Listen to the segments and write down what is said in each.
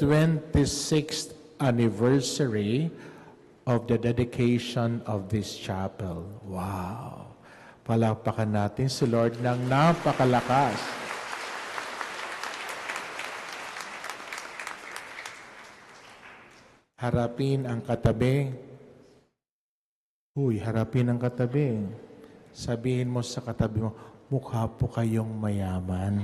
26th anniversary of the dedication of this chapel. Wow! Palakpakan natin si Lord ng napakalakas. Harapin ang katabi. Harapin ang katabi. Sabihin mo sa katabi mo, mukha po kayong mayaman.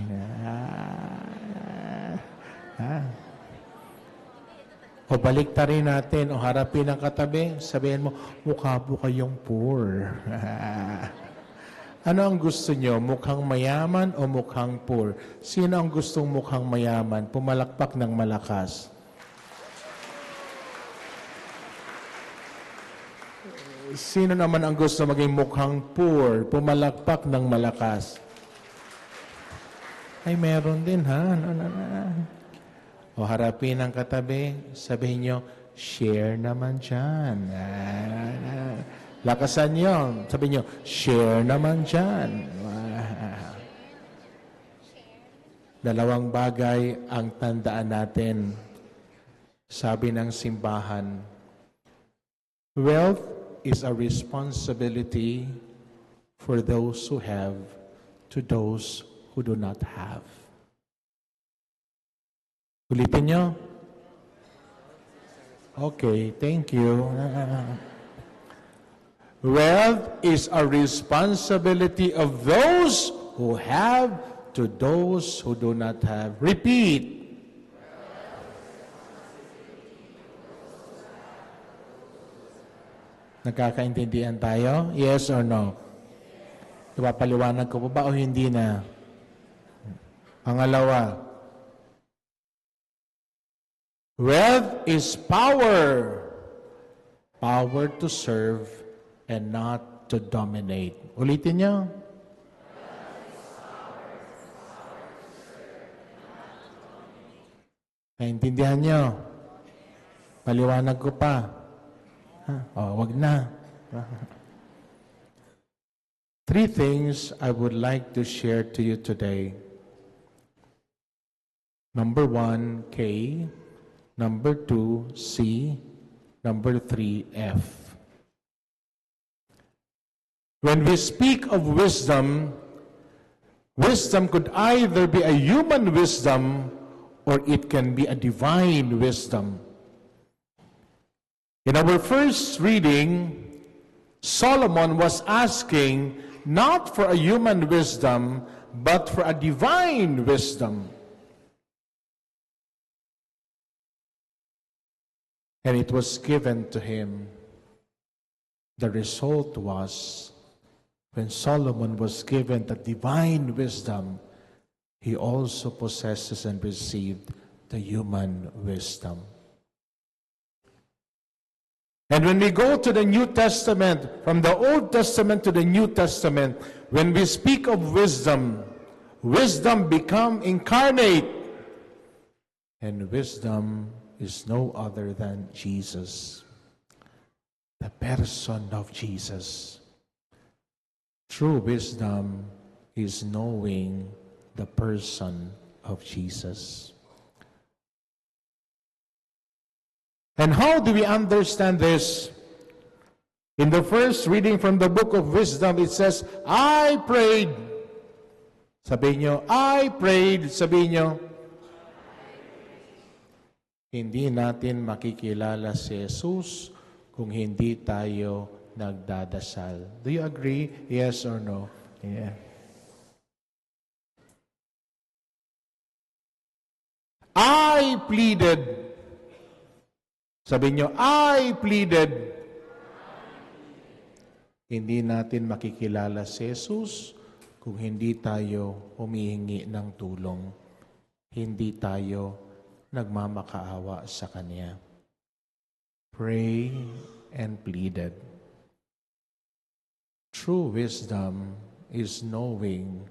O baliktarin natin, o harapin ang katabi, sabihin mo, mukha po kayong poor. Ano ang gusto nyo? Mukhang mayaman o mukhang poor? Sino ang gustong mukhang mayaman? Pumalakpak ng malakas. Sino naman ang gusto maging mukhang poor? Pumalakpak ng malakas. Ay, meron din, ha? O harapin ang katabi, sabihin nyo, share naman dyan. Lakasan nyo. Sabihin nyo, share naman dyan. Dalawang bagay ang tandaan natin. Sabi ng simbahan, wealth is a responsibility for those who have to those who do not have. Ulitin nyo? Okay, thank you. Wealth is a responsibility of those who have to those who do not have. Repeat. Nagkakaintindihan tayo? Yes or no? Ipapaliwanag ko pa ba o hindi na? Pangalawa, wealth is power. Power to serve and not to dominate. Ulitin niyo. Naintindihan niyo? Paliwanag ko pa. Wag na. 3 things I would like to share to you today. Number 1, K. Number 2, C. Number 3, F. When we speak of wisdom, wisdom could either be a human wisdom or it can be a divine wisdom. In our first reading, Solomon was asking not for a human wisdom, but for a divine wisdom. And it was given to him. The result was, when Solomon was given the divine wisdom, he also possesses and received the human wisdom. And when we go to the New Testament, from the Old Testament to the New Testament, when we speak of wisdom, wisdom become incarnate. And wisdom is no other than Jesus, the person of Jesus. True wisdom is knowing the person of Jesus. And how do we understand this? In the first reading from the book of wisdom, it says, I prayed. Sabihin nyo, I prayed. Sabihin nyo, hindi natin makikilala si Jesus kung hindi tayo nagdadasal. Do you agree? Yes or no? Yeah. I pleaded. Sabihin nyo, I pleaded. Hindi natin makikilala si Jesus kung hindi tayo humihingi ng tulong. Hindi tayo nagmamakaawa sa Kanya. Pray and pleaded. True wisdom is knowing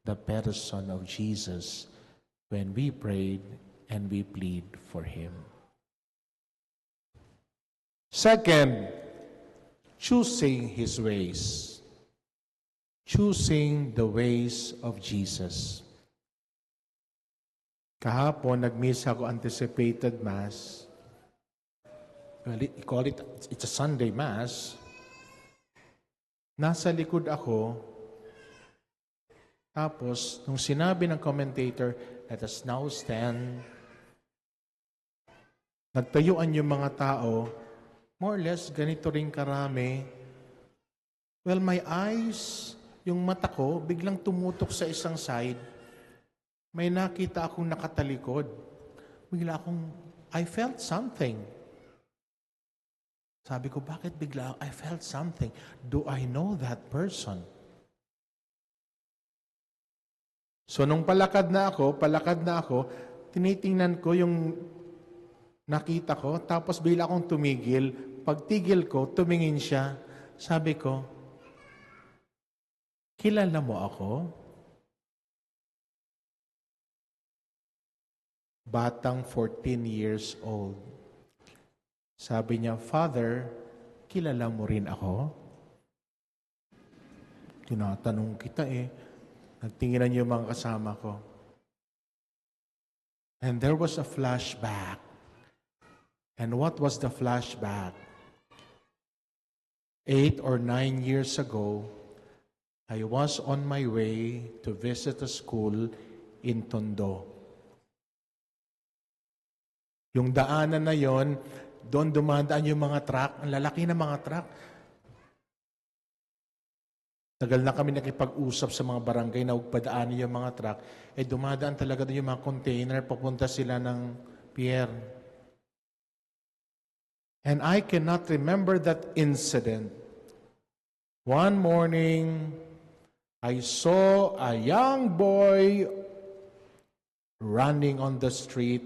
the person of Jesus when we prayed and we plead for Him. Second, choosing His ways. Choosing the ways of Jesus. Kahapon, nag-miss ako anticipated mass. Well, it's a Sunday mass. Nasa likod ako, tapos, nung sinabi ng commentator, let us now stand, nagtayuan yung mga tao, more or less, ganito rin karami. Well, my eyes, yung mata ko, biglang tumutok sa isang side. May nakita akong nakatalikod. Bigla akong, I felt something. Sabi ko, bakit bigla I felt something? Do I know that person? So, nung palakad na ako, tinitingnan ko yung nakita ko, tapos bigla akong tumigil. Pagtigil ko, tumingin siya. Sabi ko, kilala mo ako? Batang 14 years old. Sabi niya, Father, kilala mo rin ako? Tinatanong kita Nagtinginan yung mga kasama ko. And there was a flashback. And what was the flashback? 8 or 9 years ago, I was on my way to visit a school in Tondo. Yung daanan na yon, doon dumadaan yung mga truck, ang lalaki ng mga truck. Tagal na kami nakipag-usap sa mga barangay na huwag padaanin yung mga truck. Dumadaan talaga doon yung mga container, papunta sila ng pier. And I cannot remember that incident. One morning, I saw a young boy running on the street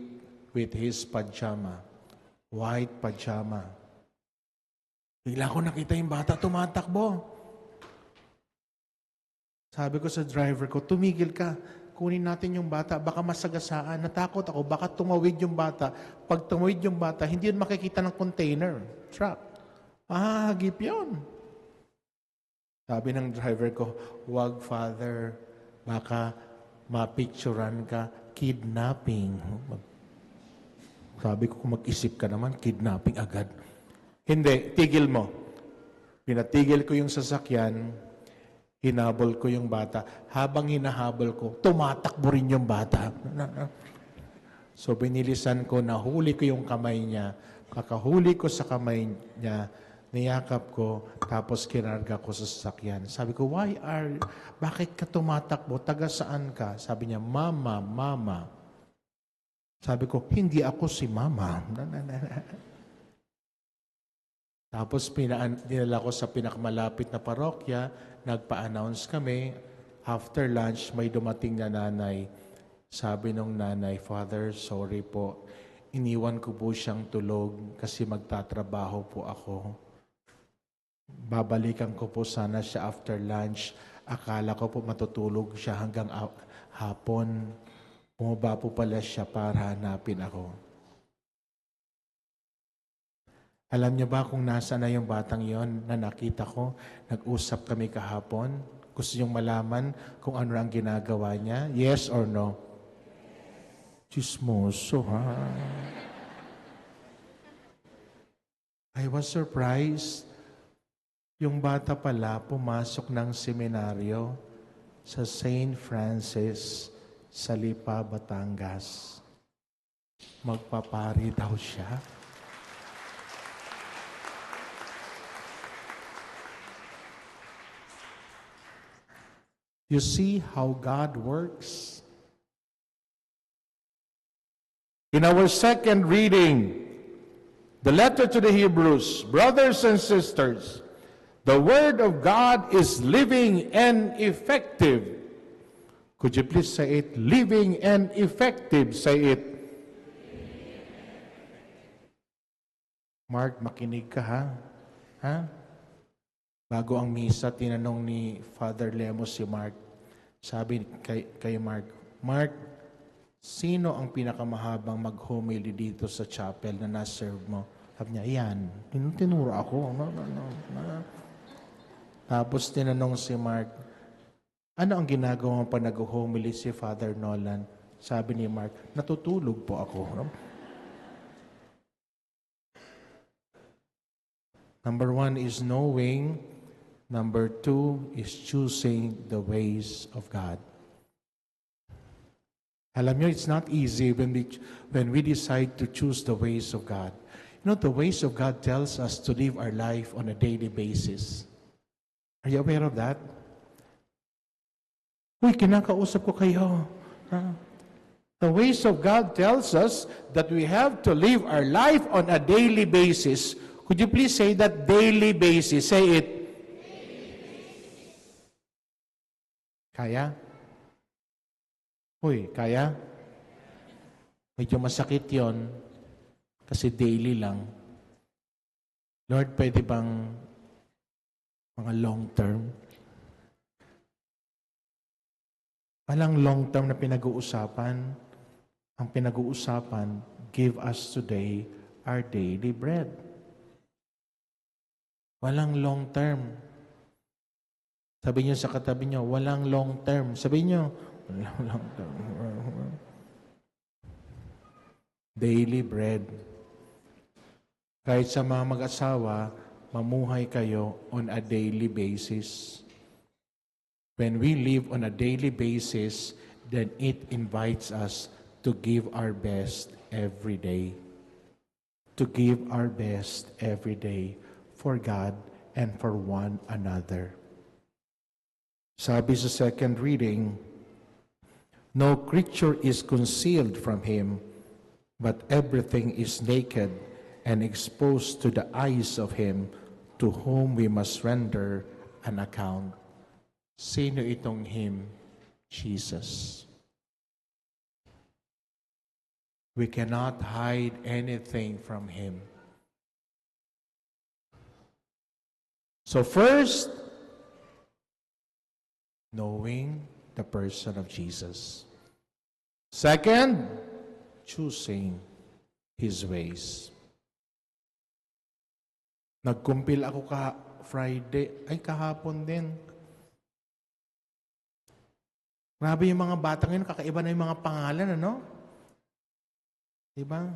with his pajama, white pajama. Bigla ko nakita yung bata tumatakbo. Sabi ko sa driver ko, tumigil ka. Kunin natin yung bata. Baka masagasaan. Natakot ako. Baka tumawid yung bata. Pag tumawid yung bata, hindi yun makikita ng container. Truck. Hagip yun. Sabi ng driver ko, wag, Father. Baka mapicturan ka. Kidnapping. Sabi ko, kung mag-isip ka naman, kidnapping agad. Hindi. Tigil mo. Pinatigil ko yung sasakyan. Hinabol ko yung bata. Habang hinahabol ko, tumatakbo rin yung bata. So binilisan ko, nahuli ko yung kamay niya. Kakahuli ko sa kamay niya, niyakap ko, tapos kinarga ko sa sasakyan. Sabi ko, bakit ka tumatakbo? Taga saan ka? Sabi niya, Mama, Mama. Sabi ko, hindi ako si Mama. Tapos dinala ko sa pinakamalapit na parokya, nagpa-announce kami. After lunch, may dumating na nanay. Sabi nung nanay, Father, sorry po. Iniwan ko po siyang tulog kasi magtatrabaho po ako. Babalikan ko po sana siya after lunch. Akala ko po matutulog siya hanggang hapon. Bumaba po pala siya para hanapin ako. Alam niyo ba kung nasa na yung batang yon na nakita ko? Nag-usap kami kahapon. Gusto niyong malaman kung ano ang ginagawa niya? Yes or no? Chismoso, ha? I was surprised. Yung bata pala pumasok ng seminaryo sa St. Francis sa Lipa, Batangas. Magpapari daw siya. You see how God works? In our second reading, the letter to the Hebrews, brothers and sisters, the Word of God is living and effective. Could you please say it? Living and effective. Say it. Mark, makinig ka ha? Ha? Bago ang misa, tinanong ni Father Lemos si Mark. Sabi kay Mark, Mark, sino ang pinakamahabang mag-homily dito sa chapel na na-serve mo? Sabi niya, yan. Tinuro ako. Tapos tinanong si Mark, ano ang ginagawa pa nag-homily si Father Nolan? Sabi ni Mark, natutulog po ako. No? Number 1 is knowing. Number 2 is choosing the ways of God. Alam nyo, it's not easy when we decide to choose the ways of God. You know, the ways of God tells us to live our life on a daily basis. Are you aware of that? Uy, kinakausap ko kayo. The ways of God tells us that we have to live our life on a daily basis. Could you please say that daily basis? Say it. Kaya? Uy, kaya? Medyo masakit yon kasi daily lang. Lord, pwede bang mga long term? Walang long term na pinag-uusapan. Ang pinag-uusapan, give us today our daily bread. Walang long term. Sabi niyo sa katabi niyo, walang long term. Sabi niyo, walang long term. Daily bread. Kahit sa mga mag-asawa, mamuhay kayo on a daily basis. When we live on a daily basis, then it invites us to give our best every day. To give our best every day for God and for one another. Sabi sa second reading, no creature is concealed from Him, but everything is naked and exposed to the eyes of Him to whom we must render an account. Sino itong Him? Jesus. We cannot hide anything from Him. So first, knowing the person of Jesus. Second, choosing His ways. Nagkumpil ako kahapon din. Grabe yung mga bata ngayon, kakaiba na yung mga pangalan, ano? Diba?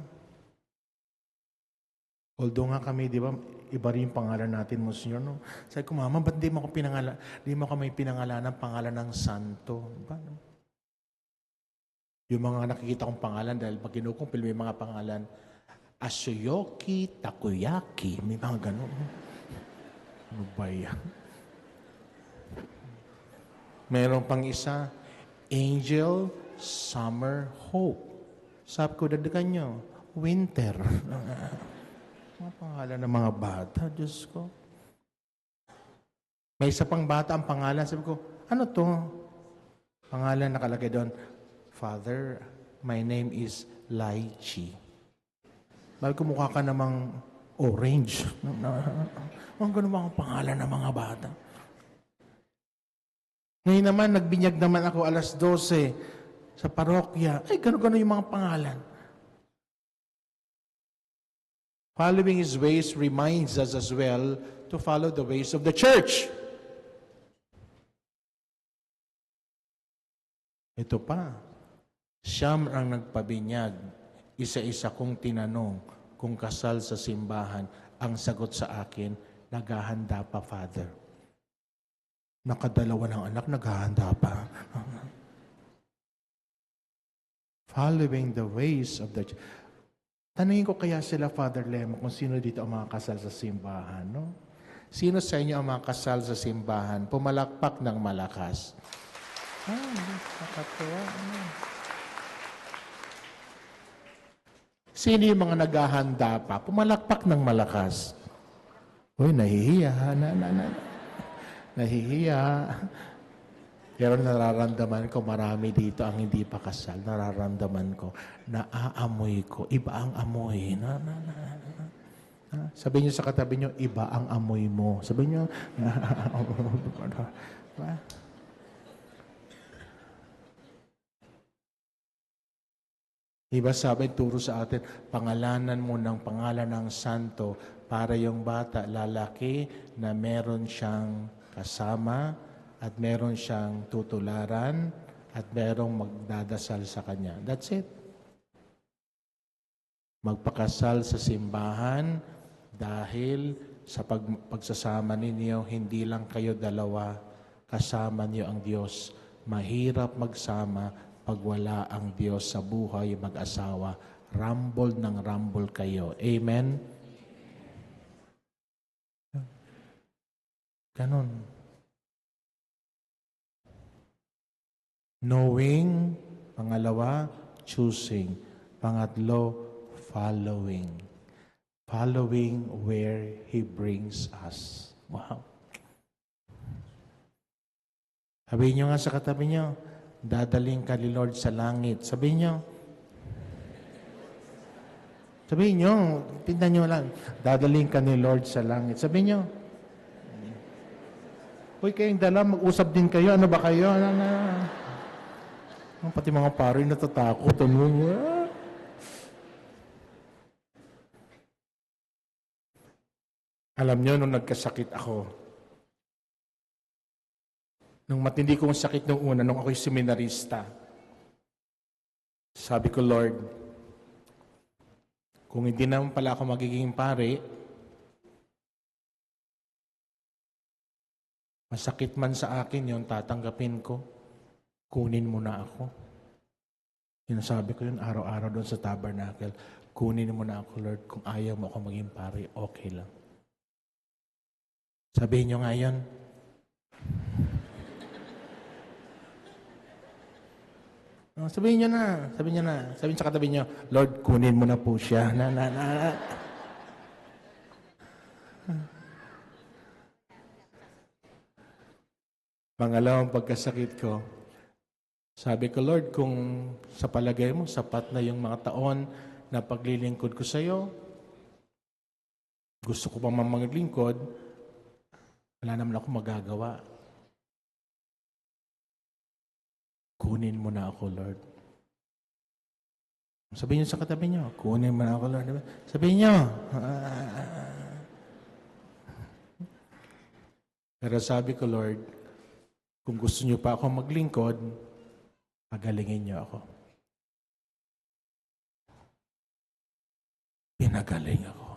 Although nga kami, di ba, iba rin yung pangalan natin, Monsignor, no? Sabi ko, Mama, ba't di mo kami pinangalan ng pangalan ng santo? Diba? Yung mga nakikita kong pangalan, dahil pag kinukumpil, may mga pangalan, Asoyoki, Takoyaki, may mga gano'n. Ano ba yan? Meron pang isa, Angel, Summer, Hope. Sabi ko, dadagan nyo, Winter. Mga pangalan ng mga bata, Diyos ko. May isa pang bata ang pangalan. Sabi ko, ano to? Pangalan nakalagay doon, Father, my name is Lychee. Sabi ko, mukha ka namang orange. Ang ganun ba ang pangalan ng mga bata? Ngayon naman, nagbinyag naman ako 12:00 sa parokya. Ay, gano'n yung mga pangalan. Following His ways reminds us as well to follow the ways of the church. Ito pa, siyam ang nagpabinyag. Isa-isa kong tinanong kung kasal sa simbahan. Ang sagot sa akin, naghahanda pa, Father. Nakadalawa ng anak, naghahanda pa. Following the ways of the church. Tanungin ko kaya sila, Father Lemo, kung sino dito ang mga kasal sa simbahan, no? Sino sa inyo ang mga kasal sa simbahan? Pumalakpak ng malakas. Nakatuwa. Sino yung mga naghahanda pa? Pumalakpak ng malakas. Uy, nahihiya. Nahihiya. Pero nararamdaman ko, marami dito ang hindi pa kasal. Nararamdaman ko, naaamoy ko. Iba ang amoy. Sabi niyo sa katabi niyo, iba ang amoy mo. Sabi niyo, Diba sabi, turo sa atin, pangalanan mo ng pangalan ng santo para yung bata, lalaki, na meron siyang kasama at meron siyang tutularan at merong magdadasal sa kanya. That's it. Magpakasal sa simbahan dahil sa pagsasama ninyo, hindi lang kayo dalawa, kasama niyo ang Diyos. Mahirap magsama pag wala ang Diyos sa buhay mag-asawa. Rumble ng rumble kayo. Amen? Ganon. Knowing, pangalawa, choosing. Pangatlo, following. Following where He brings us. Wow. Sabihin nyo nga sa katabi nyo, dadaling ka ni Lord sa langit. Sabihin nyo. Sabihin nyo, tingnan nyo lang, dadaling ka ni Lord sa langit. Sabihin nyo. Uy, kayong dala, mag-usap din kayo. Ano ba kayo? Pati mga pari natatakot. Alam nyo, nung nagkasakit ako, nung matindi kong sakit nung una, nung ako'y seminarista, sabi ko, Lord, kung hindi naman pala ako magiging pare, masakit man sa akin yon, tatanggapin ko, kunin mo na ako. Sinasabi ko yun araw-araw doon sa tabernacle, kunin mo na ako, Lord, kung ayaw mo ako maging pare, okay lang. Sabihin nyo nga yun. Sabihin nyo na. Sabihin sa katabi nyo, Lord, kunin mo na po siya. Pangalawang pagkasakit ko, sabi ko, Lord, kung sa palagay mo, sapat na yung mga taon na paglilingkod ko sa iyo, gusto ko pa maglingkod, wala naman ako magagawa. Kunin mo na ako, Lord. Sabihin niyo sa katabi niyo, kunin mo na ako, Lord. Sabihin niyo. Pero sabi ko, Lord, kung gusto niyo pa ako maglingkod, pagalingin niyo ako. Pinagaling ako.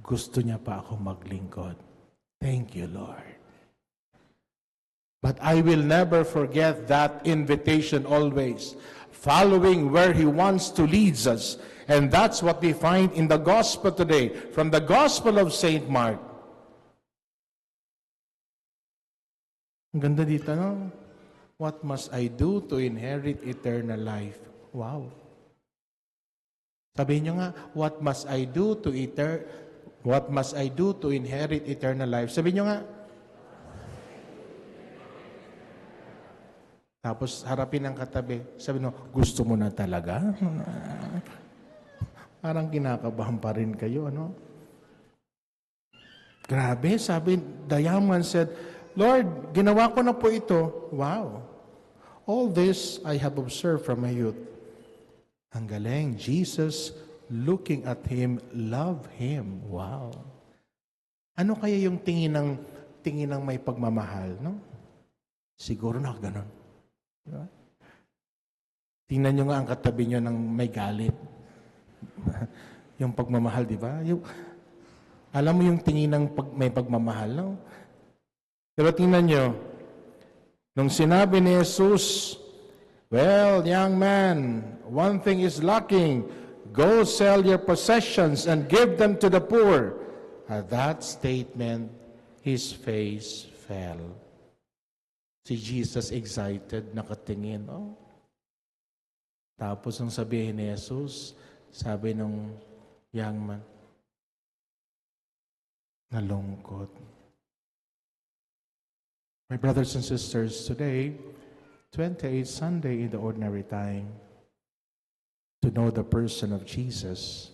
Gusto niya pa ako maglingkod. Thank you, Lord. But I will never forget that invitation always. Following where He wants to lead us. And that's what we find in the gospel today. From the Gospel of St. Mark. Ang ganda dito, no? What must I do to inherit eternal life? Wow. Sabihin nyo nga, what must I do to inherit eternal life? Sabihin nyo nga. Tapos harapin ang katabi. Sabi nyo, gusto mo na talaga? Parang kinakabahan pa rin kayo, ano? Grabe, sabi, the young man said, Lord, ginawa ko na po ito. Wow. All this I have observed from my youth. Ang galing. Jesus, looking at him, love him. Wow. Ano kaya yung tingin ng may pagmamahal, no? Siguro na ganon. Diba? Tingnan nyo nga ang katabi nyo ng may galit. Yung pagmamahal, di ba? Alam mo yung tingin ng may pagmamahal, no? Pero tingnan nyo, nung sinabi ni Jesus, well, young man, one thing is lacking. Go sell your possessions and give them to the poor. At that statement, his face fell. Si Jesus excited, nakatingin. Oh. Tapos ang sabihin ni Jesus, sabi nung young man, nalungkot. My brothers and sisters, today, 28th Sunday in the ordinary time, to know the person of Jesus,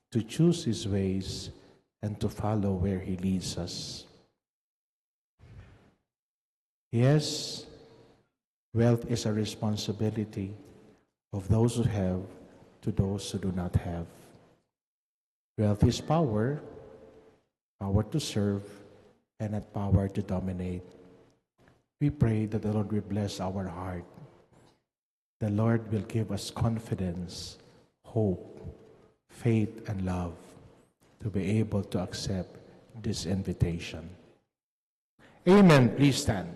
to choose His ways, and to follow where He leads us. Yes, wealth is a responsibility of those who have to those who do not have. Wealth is power, power to serve, and not power to dominate. We pray that the Lord will bless our heart. The Lord will give us confidence, hope, faith, and love to be able to accept this invitation. Amen. Please stand.